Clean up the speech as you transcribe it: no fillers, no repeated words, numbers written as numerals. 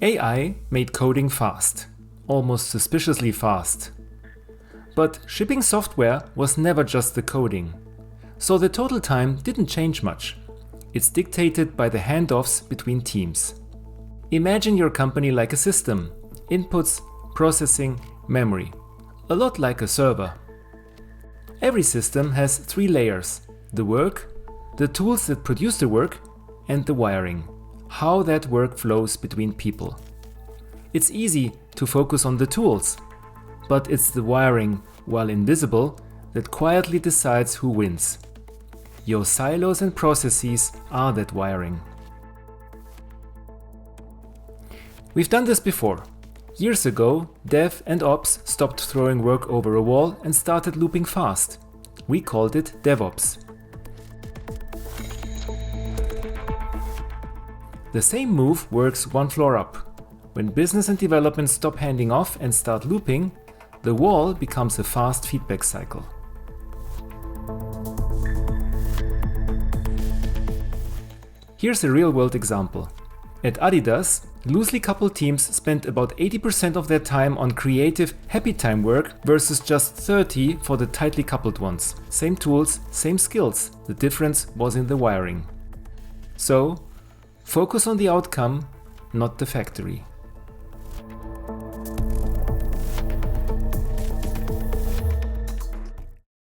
AI made coding fast, almost suspiciously fast. But shipping software was never just the coding. So the total time didn't change much. It's dictated by the handoffs between teams. Imagine your company like a system: inputs, processing, memory. A lot like a server. Every system has 3 layers: the work, the tools that produce the work, and the wiring, how that work flows between people. It's easy to focus on the tools, but it's the wiring, while invisible, that quietly decides who wins. Your silos and processes are that wiring. We've done this before. Years ago, Dev and Ops stopped throwing work over a wall and started looping fast. We called it DevOps. The same move works one floor up. When business and development stop handing off and start looping, the wall becomes a fast feedback cycle. Here's a real-world example. At Adidas, loosely coupled teams spent about 80% of their time on creative, happy time work versus just 30% for the tightly coupled ones. Same tools, same skills. The difference was in the wiring. So, focus on the outcome, not the factory.